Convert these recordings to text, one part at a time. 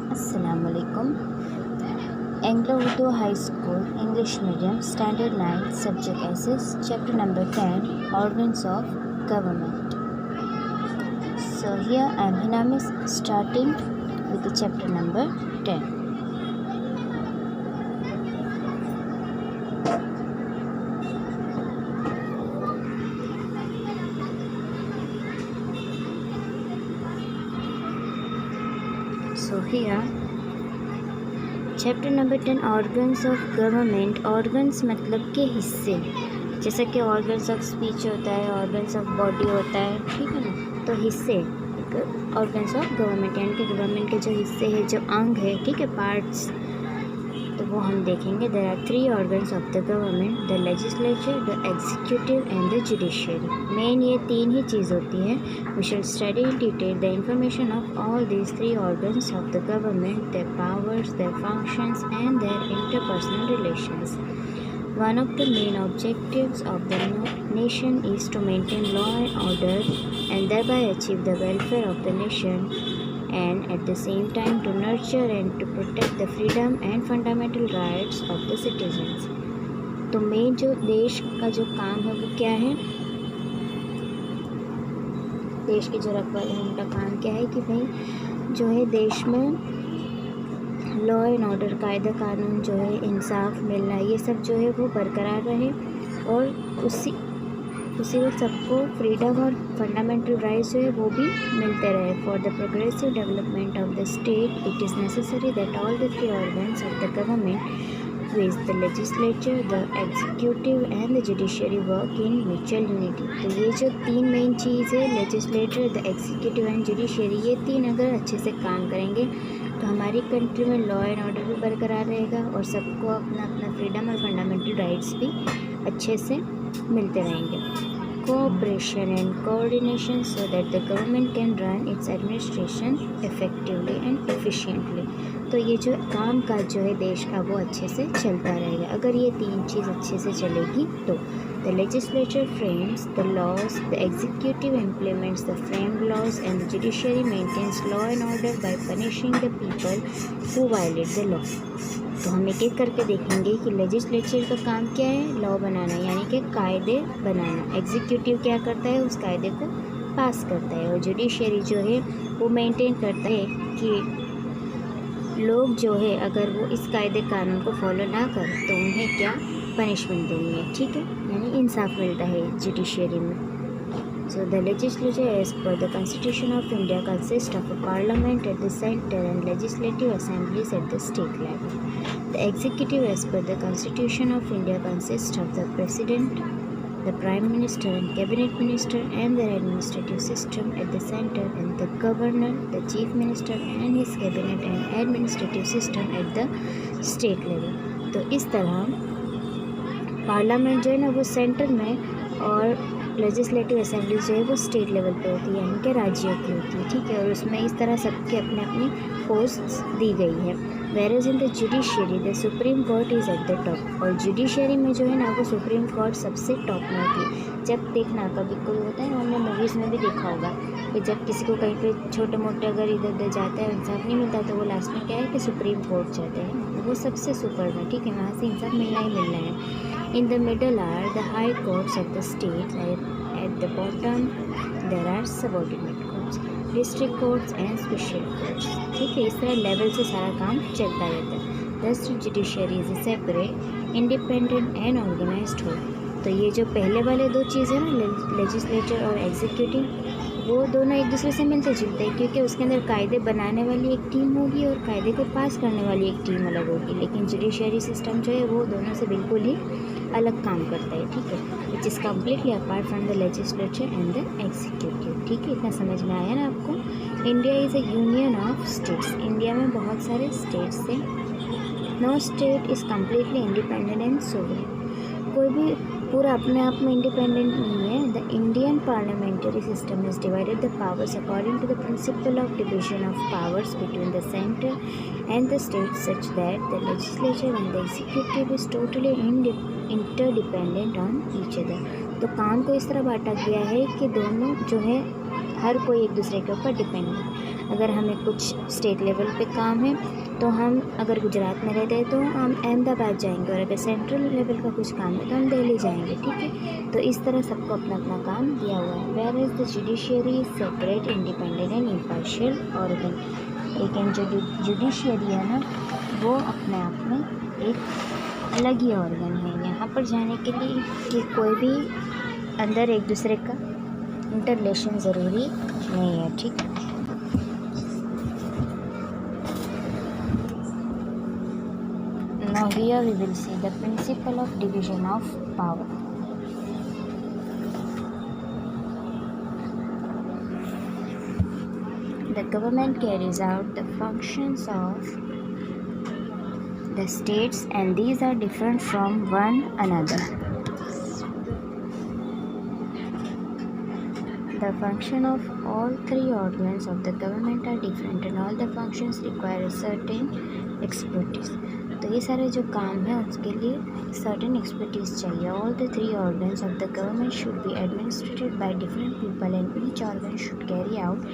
Assalamualaikum. Anglo-Urdu High School English Medium Standard 9 Subject Essays Chapter number 10 Organs of Government. So here I am Hinamis starting with the chapter number 10. So here chapter number 10 organs of government. Organs मतलब के हिस्से, जैसा कि organs of speech होता है, organs of body होता है, ठीक है ना. तो हिस्से ऑर्गन्स ऑफ गवर्नमेंट यानी कि गवर्नमेंट के जो हिस्से हैं, जो अंग है, ठीक है, पार्ट्स, तो वो हम देखेंगे. There are 3 organs of the government: the legislature, the executive and the judiciary. Main ये 3 ही चीज़ होती है. We shall study in detail the information of all these 3 organs of the government, their powers, their functions and their interpersonal relations. One of the main objectives of the nation is to maintain law and order and thereby achieve the welfare of the nation, and at the same time to nurture and to protect the freedom and fundamental rights of the citizens. तो main जो देश का जो काम है वो क्या है? देश के जो रखवाले हैं उनका काम क्या है कि भाई जो है देश में लॉ एंड ऑर्डर, कायदा कानून जो है, इंसाफ मिलना, ये सब जो है वो बरकरार रहे और उसी वक्त सबको फ्रीडम और फंडामेंटल राइट्स जो है वो भी मिलते रहे. For the progressive development of the state it is necessary that all the 3 organs of the government with the legislature, the executive and the judiciary work in mutual unity. तो ये जो 3 main चीज़ है, legislator, the executive and judiciary, ये 3 अगर अच्छे से काम करेंगे तो हमारी कंट्री में लॉ एंड ऑर्डर भी बरकरार रहेगा और सबको अपना अपना फ्रीडम और फंडामेंटल राइट्स भी अच्छे से मिलते रहेंगे. Cooperation and coordination so that the government can run it's administration effectively and efficiently. तो ये जो काम काज जो है देश का वो अच्छे से चलता रहेगा अगर ये 3 चीज़ अच्छे से चलेगी तो. The legislature frames the laws, the executive implements the framed laws and the judiciary maintains law and order by punishing the people who violate the law. तो हम एक एक करके देखेंगे कि लेजिस्लेचर का काम क्या है, लॉ बनाना यानी कि कायदे बनाना. एग्जीक्यूटिव क्या करता है, उस कायदे को पास करता है. और जुडिशरी जो है वो मेंटेन करता है कि लोग जो है अगर वो इस कायदे कानून को फॉलो ना कर तो उन्हें क्या पनिशमेंट देनी है, ठीक है, यानी इंसाफ मिलता है जुडिशरी में. So the legislature as per the constitution of India consist of a parliament at the centre and legislative assemblies at the state level. The executive as per the constitution of India consist of the president, the Prime Minister and Cabinet Minister and their administrative system at the center, and the Governor, the Chief Minister and his Cabinet and administrative system at the state level. तो इस तरह parliament जो है ना वो centre में और legislative assembly जो है वो स्टेट लेवल पे होती है यानी कि राज्यों की होती है, ठीक है. और उसमें इस तरह सबके अपने अपनी पोस्ट्स दी गई है. Whereas in the judiciary the supreme court is at the top. और जुडिशरी में जो है ना वो सुप्रीम कोर्ट सबसे टॉप में होती है. जब देखना कभी कोई होता है, हमने मूवीज़ में भी देखा होगा कि जब किसी को कहीं पे छोटे मोटे अगर इधर उधर जाता है इंसाफ नहीं मिलता तो वो लास्ट में क्या है कि सुप्रीम कोर्ट जाते हैं. वो सबसे सुपर में, ठीक है, वहाँ से इंसाफ मिलना ही मिलना है. In the middle are the high courts of the state, at the bottom there are subordinate courts, district courts and special courts, ठीक है. इस तरह लेवल से सारा काम चलता रहता है. Thus judiciary is a separate, independent and organized whole. तो ये जो पहले वाले 2 चीज़ें ना, लेजिस्लेचर और एग्जीक्यूटिव, वो दोनों एक दूसरे से मिलते जुलते हैं क्योंकि उसके अंदर कायदे बनाने वाली एक टीम होगी और कायदे को पास करने वाली एक टीम अलग होगी. लेकिन जुडिशरी सिस्टम जो है वो दोनों से बिल्कुल ही अलग काम करता है, ठीक है, which is completely apart from the legislature and the executive, ठीक है. इतना समझ में आया ना आपको. India is a union of states. India में बहुत सारे स्टेट्स हैं. No state is completely independent and sovereign. कोई भी पूरा अपने आप में इंडिपेंडेंट नहीं है. The Indian parliamentary system is divided the powers according to the principle of division of powers between the centre and the state such that the legislature and the executive is totally interdependent on each other. तो काम को इस तरह बांटा गया है कि दोनों जो है हर कोई एक दूसरे के ऊपर डिपेंड है। अगर हमें कुछ स्टेट लेवल पे काम है तो हम अगर गुजरात में रहते हैं तो हम अहमदाबाद जाएंगे, और अगर सेंट्रल लेवल का कुछ काम है तो हम दिल्ली जाएंगे, ठीक है। तो इस तरह सबको अपना अपना काम दिया हुआ है। Where is the judiciary separate, independent and impartial organ. लेकिन जो जुडिशियरी है ना, वो अपने आप में एक अलग ही ऑर्गन है। यहाँ पर जाने के लिए कि कोई भी अंदर एक दूसरे का इंटरलेशन ज़रूरी नहीं है, ठीक है। Now here we will see the principle of division of power. The government carries out the functions of the states, and these are different from one another. The function of all three organs of the government are different, and all the functions require a certain expertise. तो ये सारे जो काम है उसके लिए certain expertise चाहिए। All the three organs of the government should be administrated by different people, and each organ should carry out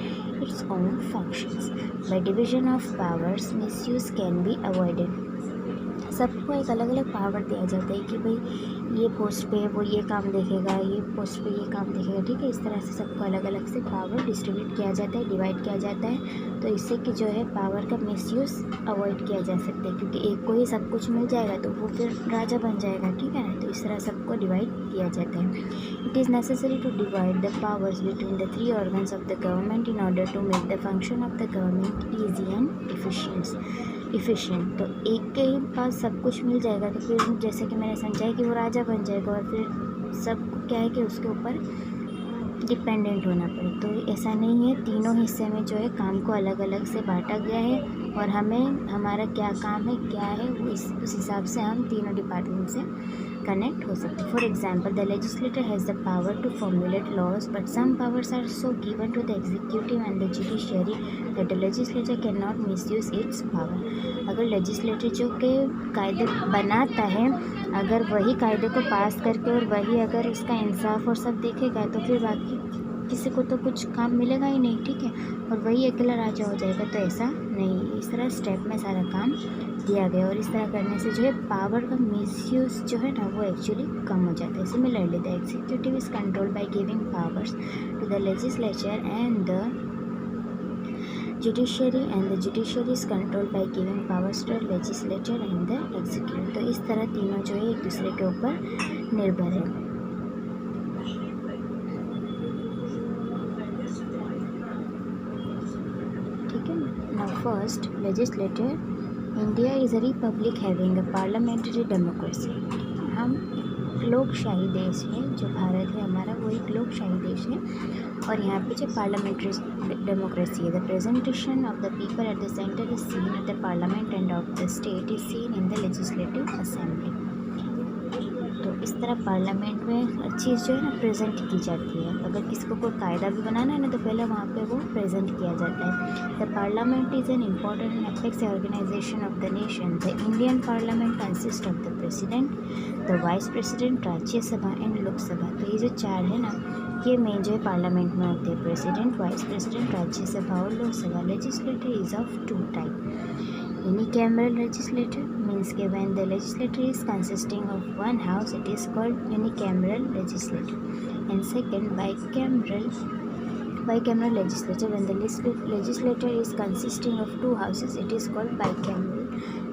its own functions. By division of powers misuse can be avoided. सबको एक अलग अलग power दिया जाता है कि भाई ये पोस्ट पे वो ये काम देखेगा, ये पोस्ट पे ये काम देखेगा, ठीक है। इस तरह से सबको अलग अलग से पावर डिस्ट्रीब्यूट किया जाता है, डिवाइड किया जाता है। तो इससे कि जो है पावर का मिसयूज़ अवॉइड किया जा सकता है, क्योंकि एक को ही सब कुछ मिल जाएगा तो वो फिर राजा बन जाएगा, ठीक है ना। तो इस तरह सबको डिवाइड किया जाता है। It is necessary to divide the powers between the three organs of the government in order to make the function of the government easy and efficient. तो एक के ही पास सब कुछ मिल जाएगा तो फिर जैसे कि मैंने समझा है कि वो राजा बन जाएगा, और फिर सब क्या है कि उसके ऊपर डिपेंडेंट होना पड़े। तो ऐसा नहीं है, तीनों हिस्से में जो है काम को अलग अलग से बांटा गया है, और हमें हमारा क्या काम है क्या है वो उस हिसाब से हम तीनों डिपार्टमेंट से कनेक्ट हो सकते हैं। For example, the legislator has the power to formulate laws, but some powers are so given to the executive and the judiciary that the legislator can not misuse its power. अगर legislator जो के कायदे बनाता है, अगर वही कायदे को पास करके और वही अगर इसका इंसाफ और सब देखेगा तो फिर बाकी किसी को तो कुछ काम मिलेगा ही नहीं, ठीक है। और वही अकेला राजा हो जाएगा, तो ऐसा नहीं। इस तरह स्टेप में सारा काम दिया गया, और इस तरह करने से जो है पावर का मिसयूज़ जो है ना वो एक्चुअली कम हो जाता है। Similarly the executive is controlled by giving powers to the legislature and the judiciary, and the judiciary is controlled by giving powers to the legislature and the executive. तो इस तरह तीनों जो है एक दूसरे के ऊपर निर्भर है। Now first, legislature. India is a republic having a parliamentary democracy. हम लोकशाही देश है, जो भारत है हमारा वो एक लोकशाही देश है, और यहाँ पे जो पार्लियामेंट्री डेमोक्रेसी है, the presentation of the people at the centre is seen at the parliament end of the state is seen in the legislative assembly. तो इस तरह पार्लियामेंट में हर चीज़ जो है ना प्रेजेंट की जाती है। अगर किसी को कोई कायदा भी बनाना है ना तो पहले वहाँ पे वो प्रेजेंट किया जाता है। The parliament is an important and apex organisation of the nation. The Indian parliament consist of the president, the vice president, Rajya Sabha and Lok Sabha. तो ये जो चार है ना ये मेन जो है पार्लियामेंट में होते हैं, प्रेसिडेंट, वाइस प्रेसिडेंट, राज्यसभा और Lok Sabha. Legislator is of two type. Unicameral legislature means कि when the legislature is consisting of one house, it is called unicameral legislature. And second, bicameral legislature, when the legislature is consisting of two houses, it is called bicameral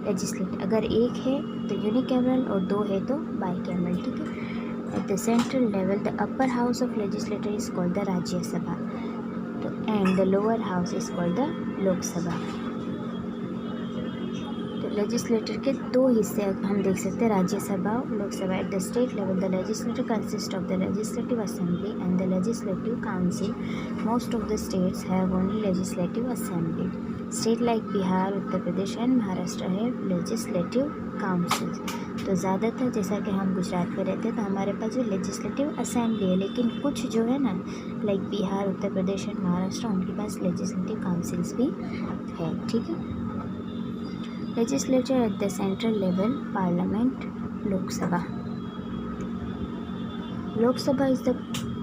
legislature. अगर एक है तो unicameral और दो है तो bicameral, ठीक है। At the central level, the upper house of legislature is called the Rajya Sabha, and the lower house is called the Lok Sabha. Legislator के दो हिस्से हम देख सकते हैं, राज्यसभा और Lok Sabha. Eight the state level the legislator consist of the legislative assembly and the legislative council. Most of the states have only legislative assembly. State like Bihar, Uttar Pradesh and Maharashtra है legislative council. तो ज़्यादातर जैसा कि हम गुजरात में रहते हैं तो हमारे पास जो लेजिस्लेटिव असेंबली है, लेकिन कुछ जो है ना लाइक बिहार, उत्तर प्रदेश एंड महाराष्ट्र उनके पास लेजिस्लेटिव काउंसिल्स भी है, ठीक है। Legislature at the central level, Parliament, Lok Sabha. Lok Sabha is the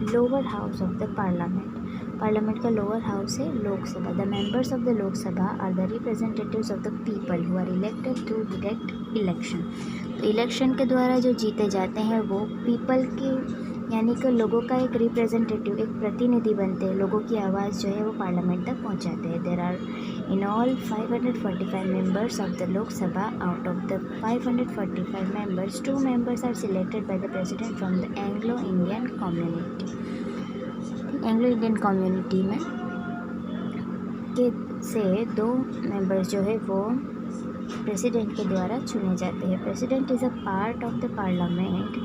lower house of the Parliament. Parliament का लोअर हाउस है Lok Sabha. The members of the Lok Sabha are the representatives of the people who are elected through direct election. तो election के द्वारा जो जीते जाते हैं वो पीपल के यानी कि लोगों का एक रिप्रेजेंटेटिव, एक प्रतिनिधि बनते हैं। लोगों की आवाज़ जो है वो पार्लियामेंट तक पहुंचाते हैं। There are in all 545 members of the Lok Sabha. Out of the 545 members 2 members are selected by the president from the Anglo Indian community. Anglo Indian community में के से 2 मेंबर्स जो है वो प्रेसिडेंट के द्वारा चुने जाते हैं। President is a part of the parliament.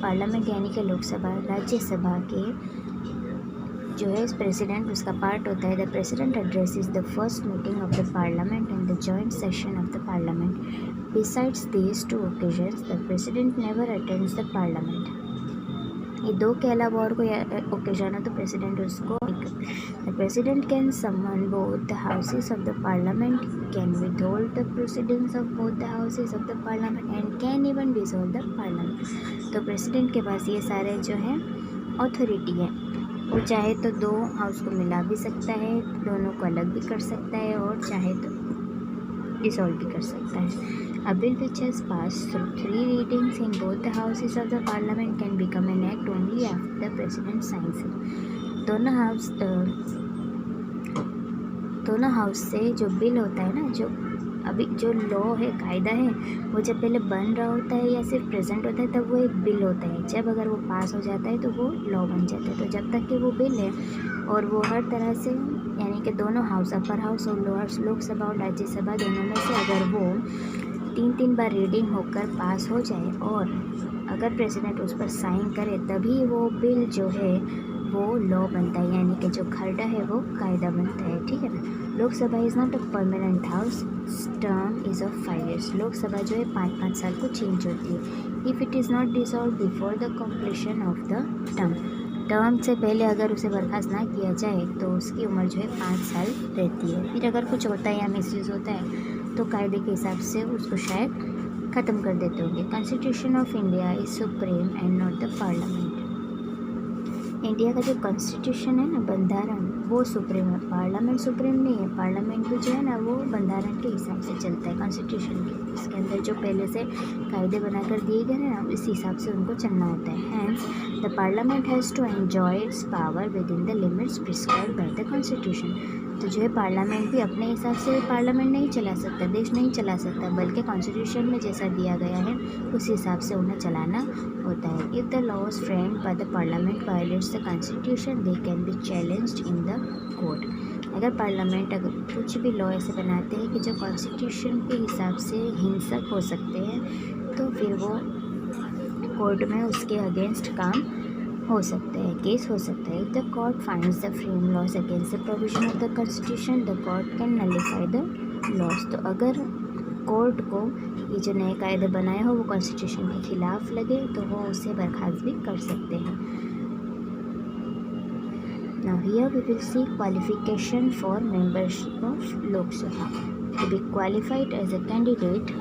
Parliament यानी कि लोकसभा, राज्यसभा के जो है प्रेसिडेंट उसका पार्ट होता है। The president address is the first meeting of the parliament and the joint session of the parliament. Besides these 2 occasions the president never attends the parliament. ये 2 के अलावा और कोई ओकेजन है तो प्रेसिडेंट उसको the president can summon both the houses of the parliament, can withhold the proceedings of both the houses of the parliament and can even dissolve the parliament. तो president के पास ये सारे जो है अथॉरिटी है। वो चाहे तो 2 हाउस को मिला भी सकता है, दोनों को अलग भी कर सकता है और चाहे तो डिसॉल्व भी कर सकता है। A bill which has passed through 3 readings in both the houses of the parliament can become an act only after the president signs it। दोनों हाउस से जो बिल होता है ना, जो अभी जो लॉ है, कायदा है, वो जब पहले बन रहा होता है या सिर्फ प्रेजेंट होता है तब वो एक बिल होता है। जब अगर वो पास हो जाता है तो वो लॉ बन जाता है। तो जब तक कि वो बिल है और वो हर तरह से यानी कि दोनों हाउस, अपर हाउस और लोअर, लोकसभा और राज्यसभा दोनों में से अगर वो 3 बार रीडिंग होकर पास हो जाए और अगर प्रेसिडेंट उस पर साइन करे तभी वो बिल जो है वो लॉ बनता है, यानी कि जो खर्डा है वो कायदा बनता है। ठीक है ना। Lok Sabha is not a permanent house, term is of 5 years। Lok Sabha जो है 5-5 साल को चेंज होती है। If it is not dissolve before the completion of the term से पहले अगर उसे बर्खास्त ना किया जाए तो उसकी उम्र जो है 5 साल रहती है। फिर अगर कुछ होता है या मिसयूज़ होता है तो कायदे के हिसाब से उसको शायद ख़त्म कर देते होंगे। Constitution of India is supreme and not the parliament. India का जो कॉन्स्टिट्यूशन है ना, बंधारण, वो सुप्रीम है, पार्लियामेंट सुप्रीम नहीं है। पार्लियामेंट भी जो है ना वो बंधारण के हिसाब से चलता है, कॉन्स्टिट्यूशन के। इसके अंदर जो पहले से कायदे बनाकर दिए गए हैं ना, इस हिसाब से उनको चलना होता है। Hence the parliament has to enjoy its power within the limits prescribed by the constitution. तो जो है पार्लियामेंट भी अपने हिसाब से पार्लियामेंट नहीं चला सकता, देश नहीं चला सकता, बल्कि कॉन्स्टिट्यूशन में जैसा दिया गया है उस हिसाब से उन्हें चलाना होता है। If the laws framed by the parliament violates the constitution they can be challenged in the court. अगर पार्लियामेंट अगर कुछ भी लॉ ऐसे बनाते हैं कि जो कॉन्स्टिट्यूशन के हिसाब से हिंसक हो सकते हैं तो फिर वो कोर्ट में उसके अगेंस्ट काम हो सकता है, केस हो सकता है। The court finds the frame laws against the provision of the constitution the court can nullify the laws. तो अगर कोर्ट को ये जो नए कायदे बनाए हो वो कॉन्स्टिट्यूशन के खिलाफ लगे तो वो उसे बर्खास्त भी कर सकते हैं। Now here we will see qualification for membership of Lok Sabha. To be qualified as a candidate,